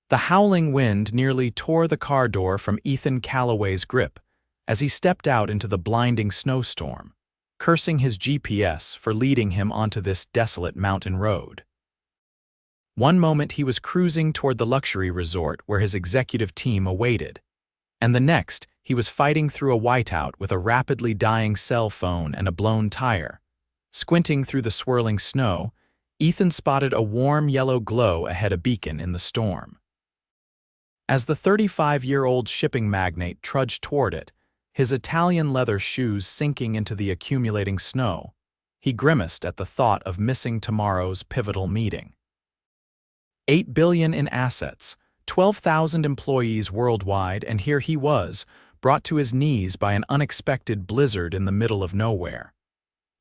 The howling wind nearly tore the car door from Ethan Calloway's grip as he stepped out into the blinding snowstorm, cursing his GPS for leading him onto this desolate mountain road. One moment he was cruising toward the luxury resort where his executive team awaited, and the next he was fighting through a whiteout with a rapidly dying cell phone and a blown tire. Squinting through the swirling snow, Ethan spotted a warm yellow glow ahead, a beacon in the storm. As the 35-year-old shipping magnate trudged toward it, his Italian leather shoes sinking into the accumulating snow, he grimaced at the thought of missing tomorrow's pivotal meeting. $8 billion in assets, 12,000 employees worldwide, and here he was, brought to his knees by an unexpected blizzard in the middle of nowhere.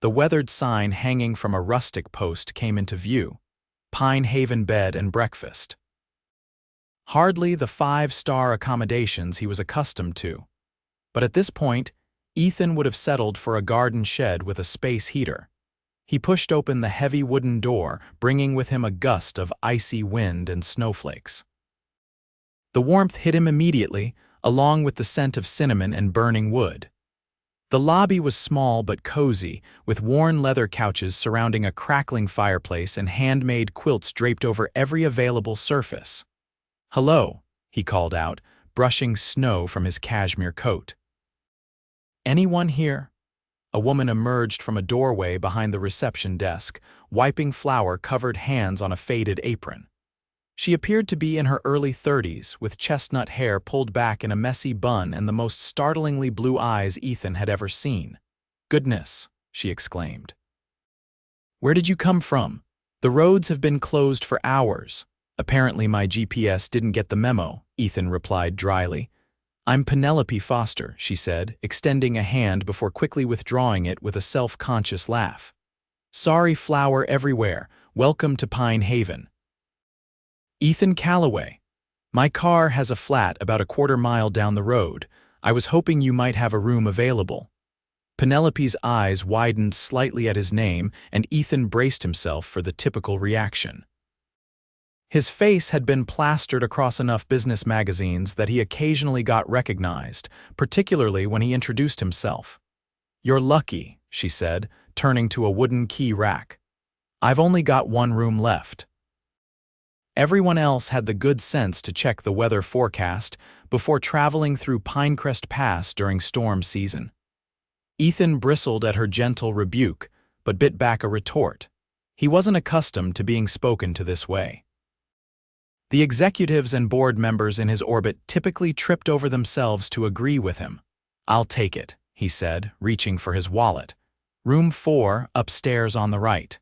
The weathered sign hanging from a rustic post came into view: Pine Haven Bed and Breakfast. Hardly the 5-star accommodations he was accustomed to. But at this point, Ethan would have settled for a garden shed with a space heater. He pushed open the heavy wooden door, bringing with him a gust of icy wind and snowflakes. The warmth hit him immediately, along with the scent of cinnamon and burning wood. The lobby was small but cozy, with worn leather couches surrounding a crackling fireplace and handmade quilts draped over every available surface. "Hello," he called out, brushing snow from his cashmere coat. "Anyone here?" A woman emerged from a doorway behind the reception desk, wiping flour-covered hands on a faded apron. She appeared to be in her early 30s, with chestnut hair pulled back in a messy bun and the most startlingly blue eyes Ethan had ever seen. "Goodness," she exclaimed. "Where did you come from? The roads have been closed for hours." "Apparently my GPS didn't get the memo," Ethan replied dryly. "I'm Penelope Foster," she said, extending a hand before quickly withdrawing it with a self-conscious laugh. "Sorry, flour everywhere. Welcome to Pine Haven." "Ethan Calloway. My car has a flat about a quarter-mile down the road. I was hoping you might have a room available." Penelope's eyes widened slightly at his name, and Ethan braced himself for the typical reaction. His face had been plastered across enough business magazines that he occasionally got recognized, particularly when he introduced himself. "You're lucky," she said, turning to a wooden key rack. "I've only got one room left." Everyone else had the good sense to check the weather forecast before traveling through Pinecrest Pass during storm season. Ethan bristled at her gentle rebuke, but bit back a retort. He wasn't accustomed to being spoken to this way. The executives and board members in his orbit typically tripped over themselves to agree with him. "I'll take it," he said, reaching for his wallet. "Room 4, upstairs on the right."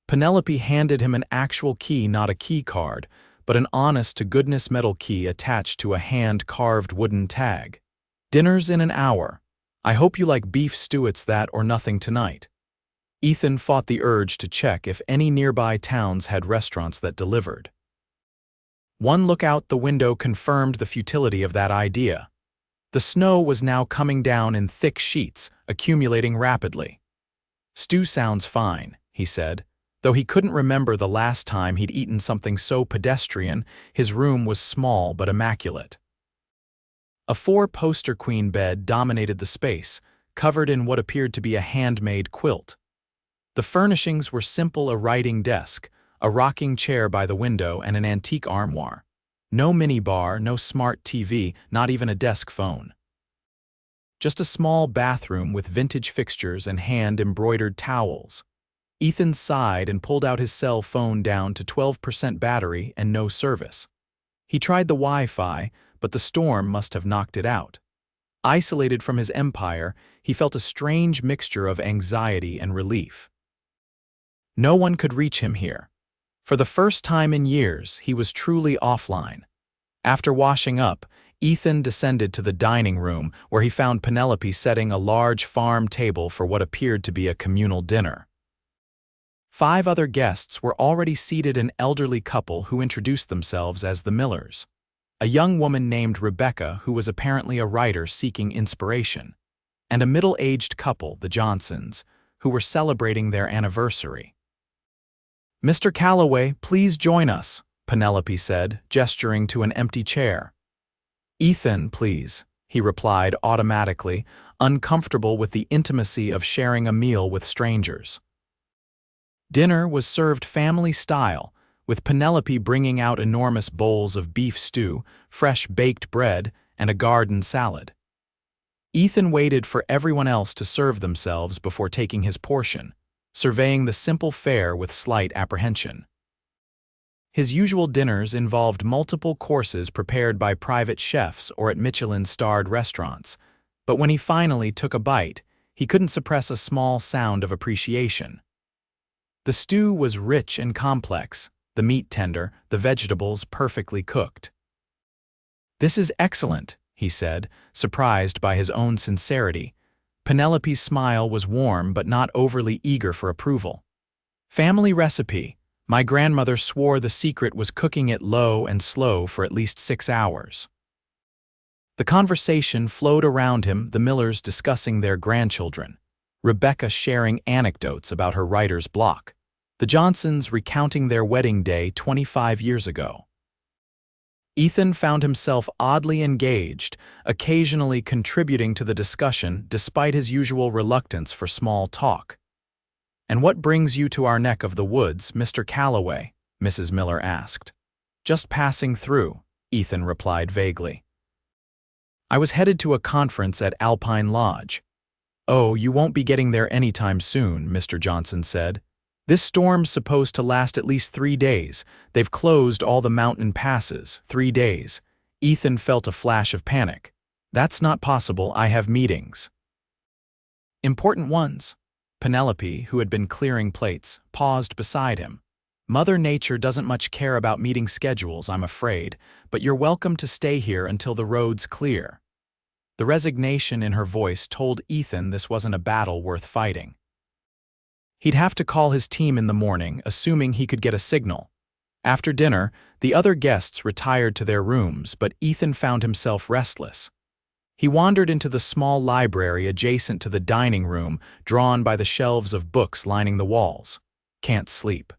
Penelope handed him an actual key, not a key card, but an honest-to-goodness metal key attached to a hand-carved wooden tag. "Dinner's in an hour. I hope you like beef stew. It's that or nothing tonight." Ethan fought the urge to check if any nearby towns had restaurants that delivered. One look out the window confirmed the futility of that idea. The snow was now coming down in thick sheets, accumulating rapidly. "Stew sounds fine," he said. Though he couldn't remember the last time he'd eaten something so pedestrian, his room was small but immaculate. A 4-poster queen bed dominated the space, covered in what appeared to be a handmade quilt. The furnishings were simple: a writing desk, a rocking chair by the window, and an antique armoire. No minibar, no smart TV, not even a desk phone. Just a small bathroom with vintage fixtures and hand-embroidered towels. Ethan sighed and pulled out his cell phone down to 12% battery and no service. He tried the Wi-Fi, but the storm must have knocked it out. Isolated from his empire, he felt a strange mixture of anxiety and relief. No one could reach him here. For the first time in years, he was truly offline. After washing up, Ethan descended to the dining room, where he found Penelope setting a large farm table for what appeared to be a communal dinner. 5 other guests were already seated: an elderly couple who introduced themselves as the Millers, a young woman named Rebecca who was apparently a writer seeking inspiration, and a middle-aged couple, the Johnsons, who were celebrating their anniversary. "Mr. Calloway, please join us," Penelope said, gesturing to an empty chair. "Ethan, please," he replied automatically, uncomfortable with the intimacy of sharing a meal with strangers. Dinner was served family-style, with Penelope bringing out enormous bowls of beef stew, fresh baked bread, and a garden salad. Ethan waited for everyone else to serve themselves before taking his portion, surveying the simple fare with slight apprehension. His usual dinners involved multiple courses prepared by private chefs or at Michelin-starred restaurants, but when he finally took a bite, he couldn't suppress a small sound of appreciation. The stew was rich and complex, the meat tender, the vegetables perfectly cooked. "This is excellent," he said, surprised by his own sincerity. Penelope's smile was warm but not overly eager for approval. "Family recipe. My grandmother swore the secret was cooking it low and slow for at least 6 hours." The conversation flowed around him, the Millers discussing their grandchildren, Rebecca sharing anecdotes about her writer's block, the Johnsons recounting their wedding day 25 years ago. Ethan found himself oddly engaged, occasionally contributing to the discussion despite his usual reluctance for small talk. "And what brings you to our neck of the woods, Mr. Calloway?" Mrs. Miller asked. "Just passing through," Ethan replied vaguely. "I was headed to a conference at Alpine Lodge." "Oh, you won't be getting there anytime soon," Mr. Johnson said. "This storm's supposed to last at least 3 days. They've closed all the mountain passes. 3 days." Ethan felt a flash of panic. "That's not possible. I have meetings." "Important ones." Penelope, who had been clearing plates, paused beside him. "Mother Nature doesn't much care about meeting schedules, I'm afraid, but you're welcome to stay here until the road's clear." The resignation in her voice told Ethan this wasn't a battle worth fighting. He'd have to call his team in the morning, assuming he could get a signal. After dinner, the other guests retired to their rooms, but Ethan found himself restless. He wandered into the small library adjacent to the dining room, drawn by the shelves of books lining the walls. "Can't sleep."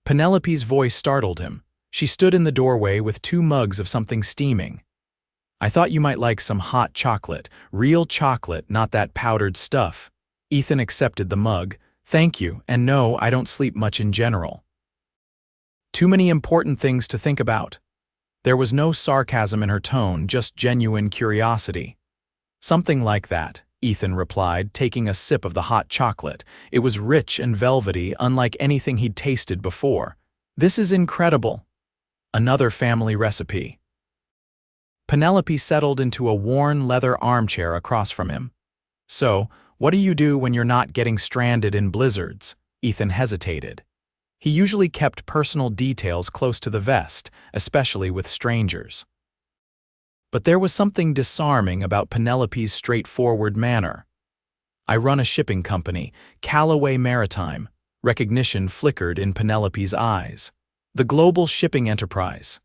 Penelope's voice startled him. She stood in the doorway with 2 mugs of something steaming. "I thought you might like some hot chocolate. Real chocolate, not that powdered stuff." Ethan accepted the mug. "Thank you, and no, I don't sleep much in general." "Too many important things to think about." There was no sarcasm in her tone, just genuine curiosity. "Something like that," Ethan replied, taking a sip of the hot chocolate. It was rich and velvety, unlike anything he'd tasted before. "This is incredible." Another family recipe. Penelope settled into a worn leather armchair across from him. "So, what do you do when you're not getting stranded in blizzards?" Ethan hesitated. He usually kept personal details close to the vest, especially with strangers. But there was something disarming about Penelope's straightforward manner. "I run a shipping company, Calloway Maritime." Recognition flickered in Penelope's eyes. "The global shipping enterprise."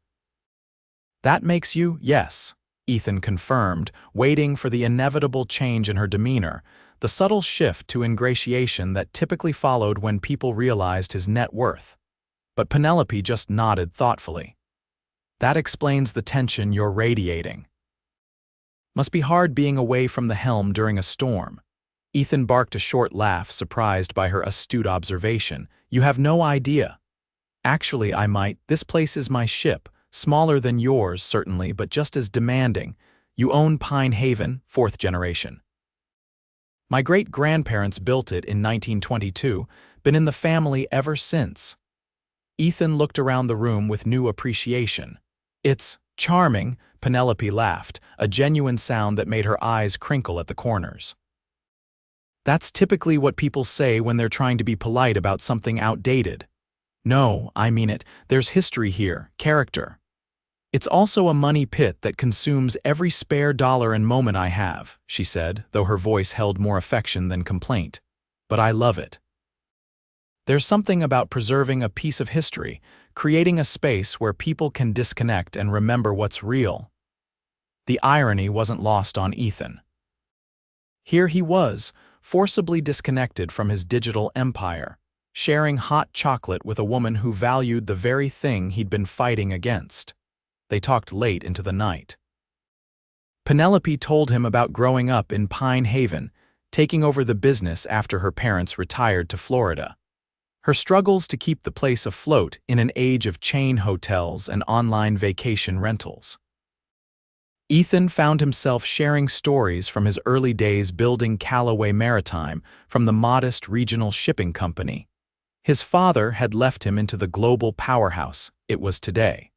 "That makes you?" "Yes," Ethan confirmed, waiting for the inevitable change in her demeanor, the subtle shift to ingratiation that typically followed when people realized his net worth. But Penelope just nodded thoughtfully. "That explains the tension you're radiating." "Must be hard being away from the helm during a storm." Ethan barked a short laugh, surprised by her astute observation. "You have no idea." "Actually, I might. This place is my ship. Smaller than yours, certainly, but just as demanding. You own Pine Haven, 4th generation." "My great-grandparents built it in 1922, been in the family ever since." Ethan looked around the room with new appreciation. "It's charming," Penelope laughed, a genuine sound that made her eyes crinkle at the corners. "That's typically what people say when they're trying to be polite about something outdated." "No, I mean it. There's history here, character. It's also a money pit that consumes every spare dollar and moment I have," she said, though her voice held more affection than complaint. "But I love it. There's something about preserving a piece of history, creating a space where people can disconnect and remember what's real." The irony wasn't lost on Ethan. Here he was, forcibly disconnected from his digital empire, sharing hot chocolate with a woman who valued the very thing he'd been fighting against. They talked late into the night. Penelope told him about growing up in Pine Haven, taking over the business after her parents retired to Florida. Her struggles to keep the place afloat in an age of chain hotels and online vacation rentals. Ethan found himself sharing stories from his early days building Calloway Maritime from the modest regional shipping company. His father had left him into the global powerhouse it was today.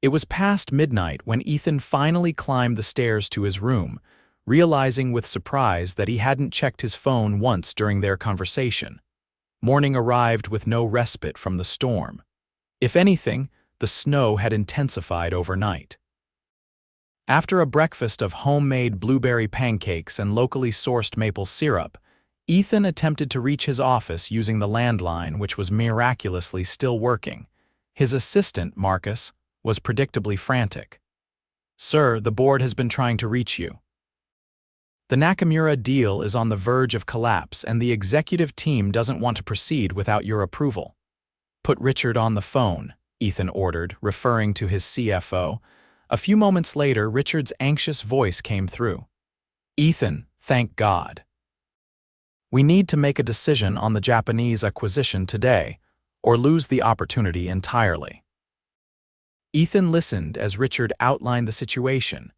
It was past midnight when Ethan finally climbed the stairs to his room, realizing with surprise that he hadn't checked his phone once during their conversation. Morning arrived with no respite from the storm. If anything, the snow had intensified overnight. After a breakfast of homemade blueberry pancakes and locally sourced maple syrup, Ethan attempted to reach his office using the landline, which was miraculously still working. His assistant, Marcus, was predictably frantic. "Sir, the board has been trying to reach you. The Nakamura deal is on the verge of collapse and the executive team doesn't want to proceed without your approval." "Put Richard on the phone," Ethan ordered, referring to his CFO. A few moments later, Richard's anxious voice came through. "Ethan, thank God. We need to make a decision on the Japanese acquisition today, or lose the opportunity entirely." Ethan listened as Richard outlined the situation,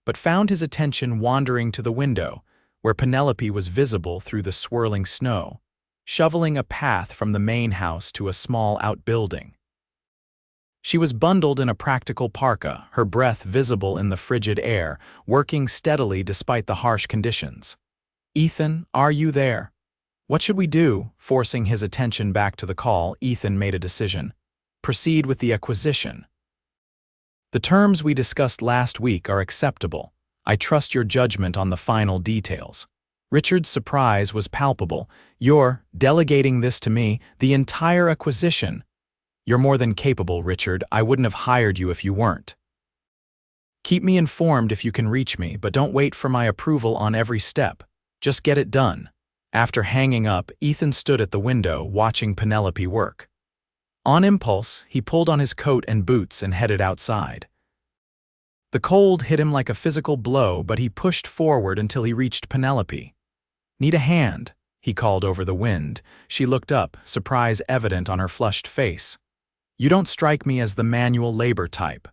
but found his attention wandering to the window, where Penelope was visible through the swirling snow, shoveling a path from the main house to a small outbuilding. She was bundled in a practical parka, her breath visible in the frigid air, working steadily despite the harsh conditions. "Ethan, are you there? What should we do?" Forcing his attention back to the call, Ethan made a decision. "Proceed with the acquisition. The terms we discussed last week are acceptable. I trust your judgment on the final details." Richard's surprise was palpable. "You're delegating this to me, the entire acquisition?" "You're more than capable, Richard. I wouldn't have hired you if you weren't. Keep me informed if you can reach me, but don't wait for my approval on every step. Just get it done." After hanging up, Ethan stood at the window, watching Penelope work. On impulse, he pulled on his coat and boots and headed outside. The cold hit him like a physical blow, but he pushed forward until he reached Penelope. "Need a hand?" he called over the wind. She looked up, surprise evident on her flushed face. "You don't strike me as the manual labor type."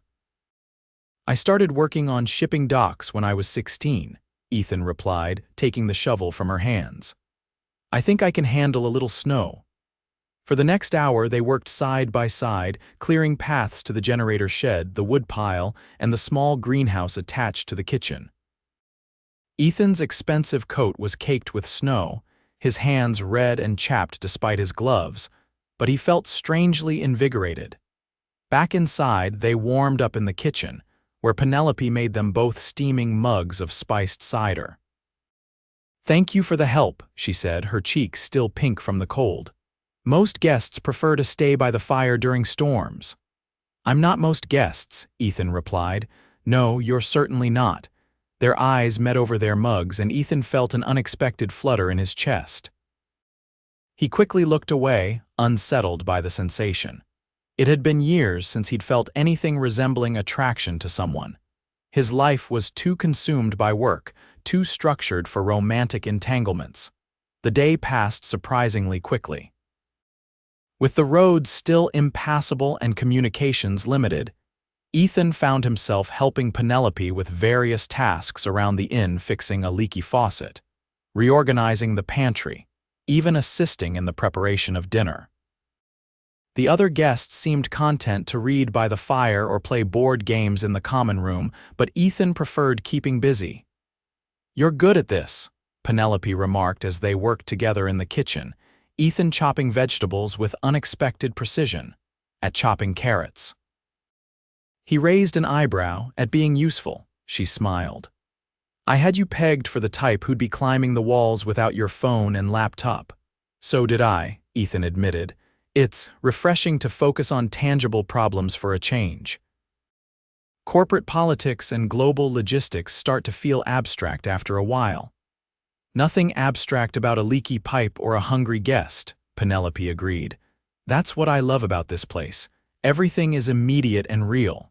"I started working on shipping docks when I was 16, Ethan replied, taking the shovel from her hands. "I think I can handle a little snow." For the next hour, they worked side by side, clearing paths to the generator shed, the wood pile, and the small greenhouse attached to the kitchen. Ethan's expensive coat was caked with snow, his hands red and chapped despite his gloves, but he felt strangely invigorated. Back inside, they warmed up in the kitchen, where Penelope made them both steaming mugs of spiced cider. "Thank you for the help," she said, her cheeks still pink from the cold. "Most guests prefer to stay by the fire during storms." "I'm not most guests," Ethan replied. "No, you're certainly not." Their eyes met over their mugs, and Ethan felt an unexpected flutter in his chest. He quickly looked away, unsettled by the sensation. It had been years since he'd felt anything resembling attraction to someone. His life was too consumed by work, too structured for romantic entanglements. The day passed surprisingly quickly. With the roads still impassable and communications limited, Ethan found himself helping Penelope with various tasks around the inn, fixing a leaky faucet, reorganizing the pantry, even assisting in the preparation of dinner. The other guests seemed content to read by the fire or play board games in the common room, but Ethan preferred keeping busy. "You're good at this," Penelope remarked as they worked together in the kitchen, Ethan chopping vegetables with unexpected precision, at chopping carrots. He raised an eyebrow at being useful. She smiled. "I had you pegged for the type who'd be climbing the walls without your phone and laptop." "So did I," Ethan admitted. "It's refreshing to focus on tangible problems for a change." Corporate politics and global logistics start to feel abstract after a while. "Nothing abstract about a leaky pipe or a hungry guest," Penelope agreed. That's what I love about this place. Everything is immediate and real.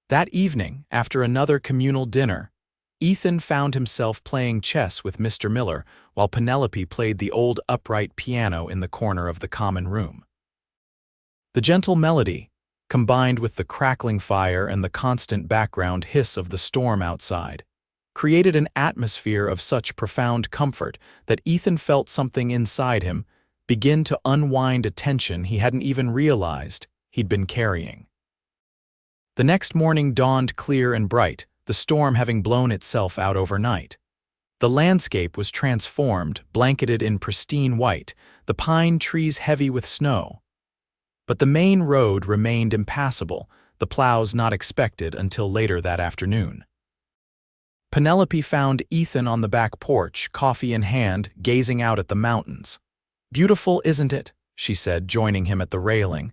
That evening, after another communal dinner, Ethan found himself playing chess with Mr. Miller while Penelope played the old upright piano in the corner of the common room. The gentle melody, combined with the crackling fire and the constant background hiss of the storm outside, created an atmosphere of such profound comfort that Ethan felt something inside him begin to unwind a tension he hadn't even realized he'd been carrying. The next morning dawned clear and bright, the storm having blown itself out overnight. The landscape was transformed, blanketed in pristine white, the pine trees heavy with snow. But the main road remained impassable, the plows not expected until later that afternoon. Penelope found Ethan on the back porch, coffee in hand, gazing out at the mountains. "Beautiful, isn't it?" she said, joining him at the railing.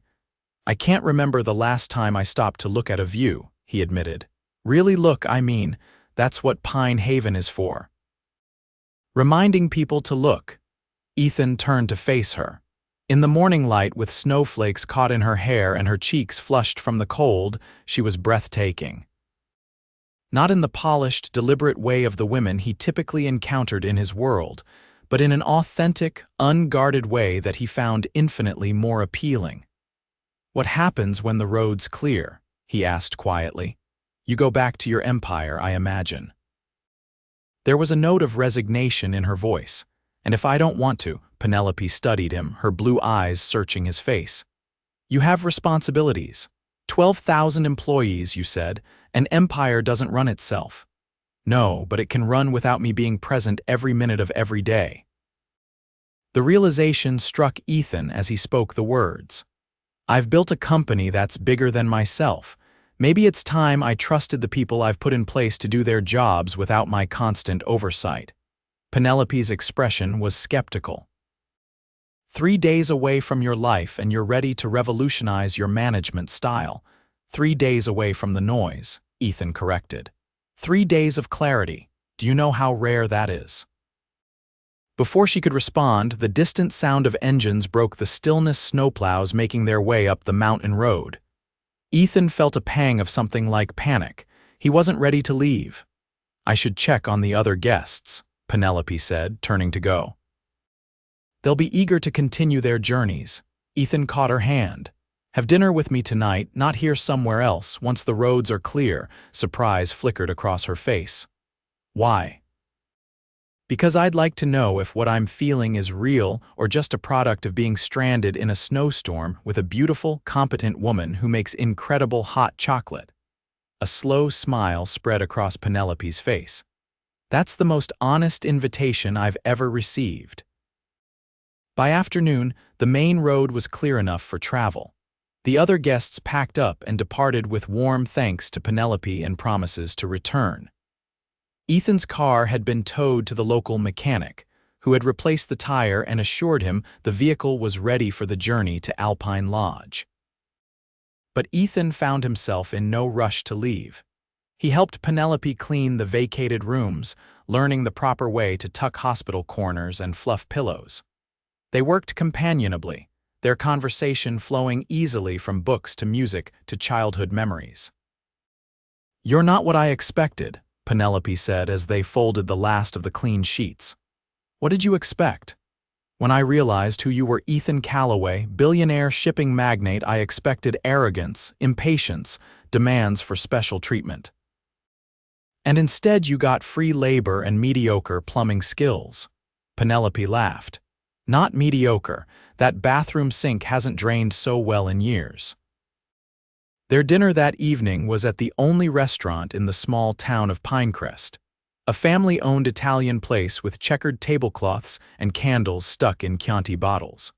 "I can't remember the last time I stopped to look at a view," he admitted. "Really look, I mean, that's what Pine Haven is for." Reminding people to look, Ethan turned to face her. In the morning light, with snowflakes caught in her hair and her cheeks flushed from the cold, she was breathtaking. Not in the polished, deliberate way of the women he typically encountered in his world, but in an authentic, unguarded way that he found infinitely more appealing. "What happens when the road's clear?" he asked quietly. "You go back to your empire, I imagine." There was a note of resignation in her voice. "And if I don't want to," Penelope studied him, her blue eyes searching his face. "You have responsibilities. 12,000 employees, you said. An empire doesn't run itself." "No, but it can run without me being present every minute of every day." The realization struck Ethan as he spoke the words. "I've built a company that's bigger than myself. Maybe it's time I trusted the people I've put in place to do their jobs without my constant oversight." Penelope's expression was skeptical. 3 days away from your life and you're ready to revolutionize your management style. 3 days away from the noise, Ethan corrected. 3 days of clarity. Do you know how rare that is? Before she could respond, the distant sound of engines broke the stillness, snowplows making their way up the mountain road. Ethan felt a pang of something like panic. He wasn't ready to leave. "I should check on the other guests," Penelope said, turning to go. "They'll be eager to continue their journeys." Ethan caught her hand. "Have dinner with me tonight, not here somewhere else, once the roads are clear." Surprise flickered across her face. "Why?" "Because I'd like to know if what I'm feeling is real or just a product of being stranded in a snowstorm with a beautiful, competent woman who makes incredible hot chocolate." A slow smile spread across Penelope's face. "That's the most honest invitation I've ever received." By afternoon, the main road was clear enough for travel. The other guests packed up and departed with warm thanks to Penelope and promises to return. Ethan's car had been towed to the local mechanic, who had replaced the tire and assured him the vehicle was ready for the journey to Alpine Lodge. But Ethan found himself in no rush to leave. He helped Penelope clean the vacated rooms, learning the proper way to tuck hospital corners and fluff pillows. They worked companionably, their conversation flowing easily from books to music to childhood memories. "You're not what I expected," Penelope said as they folded the last of the clean sheets. "What did you expect?" "When I realized who you were, Ethan Calloway, billionaire shipping magnate, I expected arrogance, impatience, demands for special treatment. And instead you got free labor and mediocre plumbing skills." Penelope laughed. "Not mediocre. That bathroom sink hasn't drained so well in years." Their dinner that evening was at the only restaurant in the small town of Pinecrest, a family-owned Italian place with checkered tablecloths and candles stuck in Chianti bottles.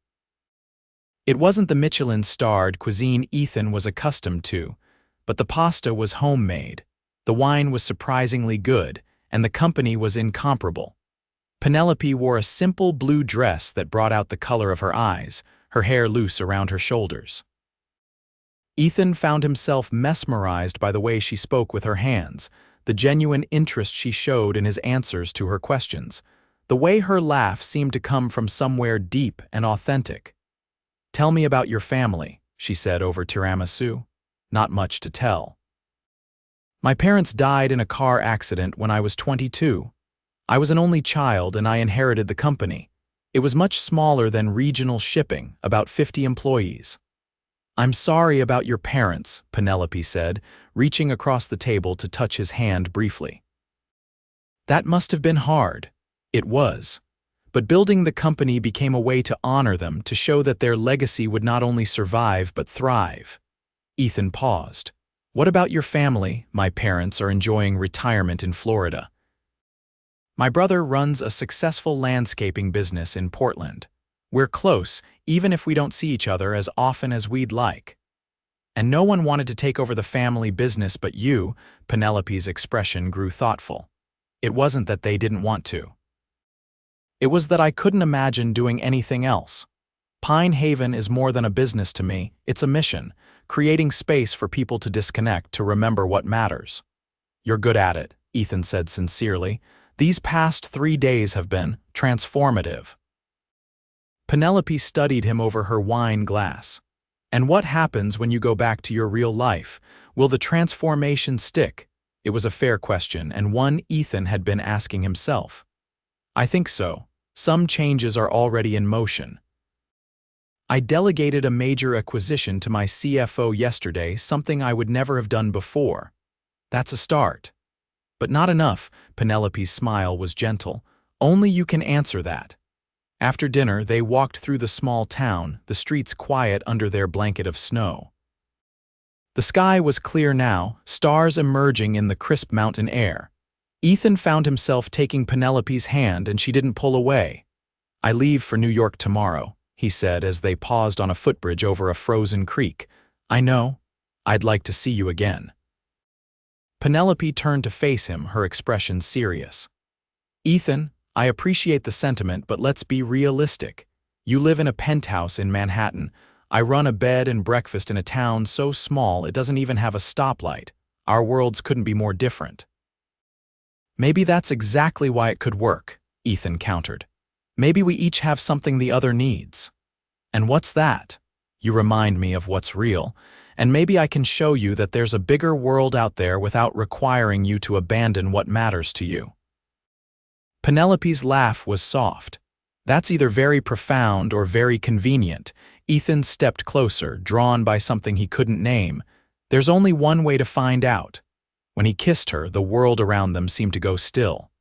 It wasn't the Michelin-starred cuisine Ethan was accustomed to, but the pasta was homemade, the wine was surprisingly good, and the company was incomparable. Penelope wore a simple blue dress that brought out the color of her eyes, her hair loose around her shoulders. Ethan found himself mesmerized by the way she spoke with her hands, the genuine interest she showed in his answers to her questions, The way her laugh seemed to come from somewhere deep and authentic. "Tell me about your family," she said over tiramisu. "Not much to tell. My parents died in a car accident when I was 22. I was an only child and I inherited the company. It was much smaller than regional shipping, about 50 employees." "I'm sorry about your parents," Penelope said, reaching across the table to touch his hand briefly. "That must have been hard." It was. But building the company became a way to honor them, to show that their legacy would not only survive but thrive. Ethan paused. "What about your family?" "My parents are enjoying retirement in Florida. My brother runs a successful landscaping business in Portland. We're close, even if we don't see each other as often as we'd like. And no one wanted to take over the family business but you." Penelope's expression grew thoughtful. "It wasn't that they didn't want to. It was that I couldn't imagine doing anything else. Pine Haven is more than a business to me, it's a mission, creating space for people to disconnect, to remember what matters." "You're good at it," Ethan said sincerely. "These past 3 days have been transformative." Penelope studied him over her wine glass. "And what happens when you go back to your real life? Will the transformation stick?" It was a fair question, and one Ethan had been asking himself. "I think so. Some changes are already in motion. I delegated a major acquisition to my CFO yesterday, something I would never have done before. That's a start. But not enough." Penelope's smile was gentle. "Only you can answer that." After dinner, they walked through the small town, the streets quiet under their blanket of snow. The sky was clear now, stars emerging in the crisp mountain air. Ethan found himself taking Penelope's hand and she didn't pull away. "I leave for New York tomorrow," he said as they paused on a footbridge over a frozen creek. "I know. I'd like to see you again." Penelope turned to face him, her expression serious. "Ethan, I appreciate the sentiment, but let's be realistic. You live in a penthouse in Manhattan. I run a bed and breakfast in a town so small it doesn't even have a stoplight. Our worlds couldn't be more different." "Maybe that's exactly why it could work," Ethan countered. "Maybe we each have something the other needs." "And what's that?" "You remind me of what's real, and maybe I can show you that there's a bigger world out there without requiring you to abandon what matters to you." Penelope's laugh was soft. "That's either very profound or very convenient." Ethan stepped closer, drawn by something he couldn't name. "There's only one way to find out." When he kissed her, the world around them seemed to go still.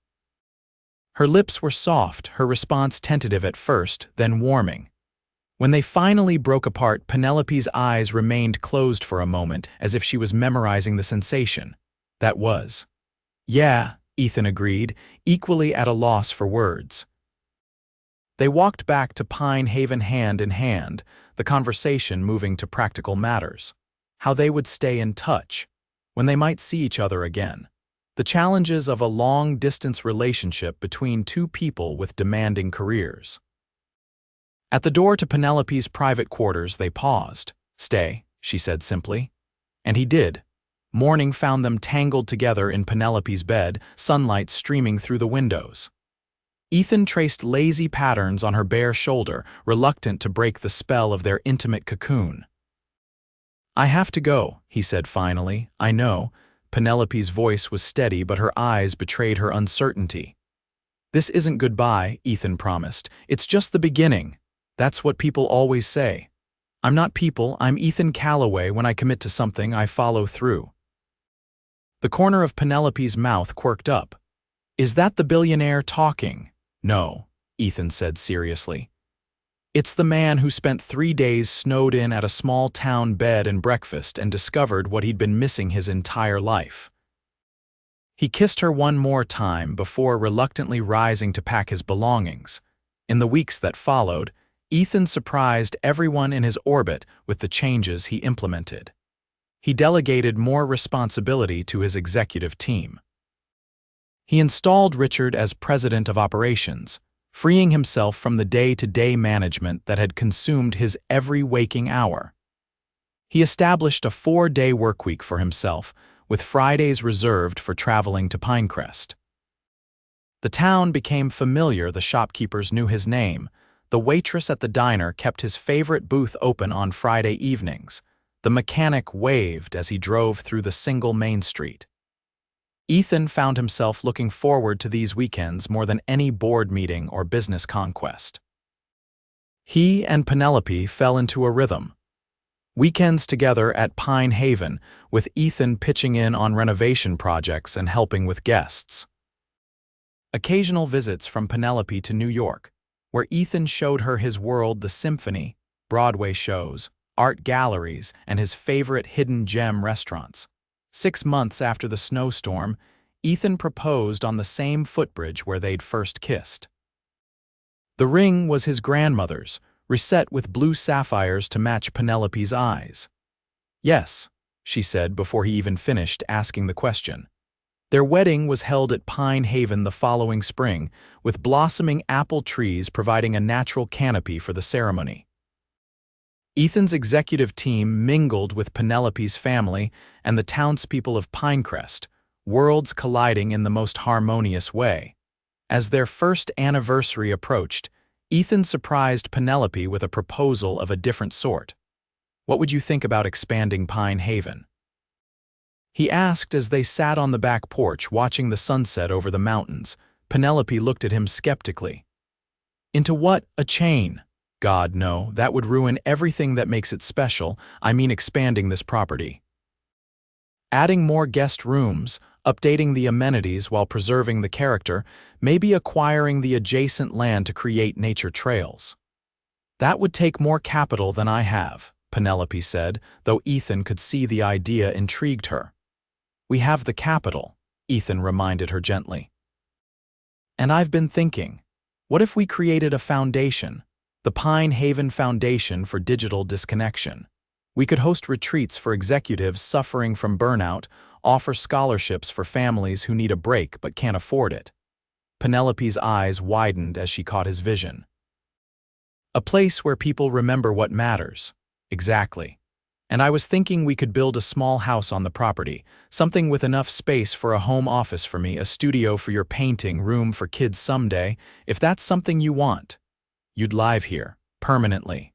Her lips were soft, her response tentative at first, then warming. When they finally broke apart, Penelope's eyes remained closed for a moment, as if she was memorizing the sensation. "That was." "Yeah," Ethan agreed, equally at a loss for words. They walked back to Pine Haven hand in hand, the conversation moving to practical matters. How they would stay in touch, when they might see each other again. The challenges of a long-distance relationship between two people with demanding careers. At the door to Penelope's private quarters, they paused. "Stay," she said simply. And he did. Morning found them tangled together in Penelope's bed, sunlight streaming through the windows. Ethan traced lazy patterns on her bare shoulder, reluctant to break the spell of their intimate cocoon. "I have to go," he said finally. "I know." Penelope's voice was steady, but her eyes betrayed her uncertainty. "This isn't goodbye," Ethan promised. "It's just the beginning. That's what people always say. I'm not people, I'm Ethan Calloway. When I commit to something, I follow through." The corner of Penelope's mouth quirked up. "Is that the billionaire talking?" "No," Ethan said seriously. "It's the man who spent 3 days snowed in at a small town bed and breakfast and discovered what he'd been missing his entire life." He kissed her one more time before reluctantly rising to pack his belongings. In the weeks that followed, Ethan surprised everyone in his orbit with the changes he implemented. He delegated more responsibility to his executive team. He installed Richard as president of operations, freeing himself from the day-to-day management that had consumed his every waking hour. He established a 4-day workweek for himself, with Fridays reserved for traveling to Pinecrest. The town became familiar, the shopkeepers knew his name. The waitress at the diner kept his favorite booth open on Friday evenings. The mechanic waved as he drove through the single main street. Ethan found himself looking forward to these weekends more than any board meeting or business conquest. He and Penelope fell into a rhythm. Weekends together at Pine Haven, with Ethan pitching in on renovation projects and helping with guests. Occasional visits from Penelope to New York, where Ethan showed her his world, the symphony, Broadway shows, art galleries, and his favorite hidden gem restaurants. 6 months after the snowstorm, Ethan proposed on the same footbridge where they'd first kissed. The ring was his grandmother's, reset with blue sapphires to match Penelope's eyes. "Yes," she said before he even finished asking the question. Their wedding was held at Pine Haven the following spring, with blossoming apple trees providing a natural canopy for the ceremony. Ethan's executive team mingled with Penelope's family and the townspeople of Pinecrest, worlds colliding in the most harmonious way. As their first anniversary approached, Ethan surprised Penelope with a proposal of a different sort. "What would you think about expanding Pine Haven?" he asked as they sat on the back porch watching the sunset over the mountains. Penelope looked at him skeptically. "Into what? A chain? God, no, that would ruin everything that makes it special. I mean expanding this property. Adding more guest rooms, updating the amenities while preserving the character, maybe acquiring the adjacent land to create nature trails." "That would take more capital than I have," Penelope said, though Ethan could see the idea intrigued her. "We have the capital," Ethan reminded her gently. "And I've been thinking, what if we created a foundation, the Pine Haven Foundation for Digital Disconnection? We could host retreats for executives suffering from burnout, offer scholarships for families who need a break but can't afford it." Penelope's eyes widened as she caught his vision. "A place where people remember what matters." "Exactly. And I was thinking we could build a small house on the property, something with enough space for a home office for me, a studio for your painting, room for kids someday, if that's something you want. You'd live here, permanently.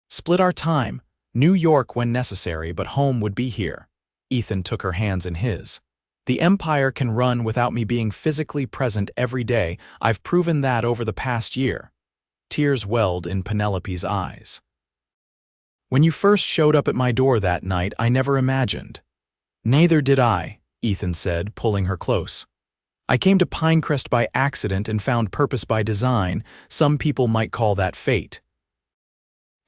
Split our time, New York when necessary, but home would be here." Ethan took her hands in his. "The empire can run without me being physically present every day. I've proven that over the past year." Tears welled in Penelope's eyes. "When you first showed up at my door that night, I never imagined." "Neither did I," Ethan said, pulling her close. "I came to Pinecrest by accident and found purpose by design. Some people might call that fate."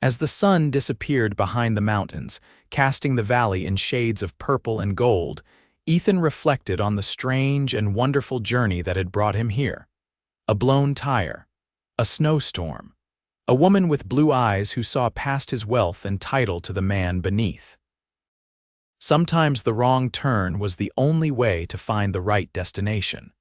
As the sun disappeared behind the mountains, casting the valley in shades of purple and gold, Ethan reflected on the strange and wonderful journey that had brought him here. A blown tire, a snowstorm, a woman with blue eyes who saw past his wealth and title to the man beneath. Sometimes the wrong turn was the only way to find the right destination.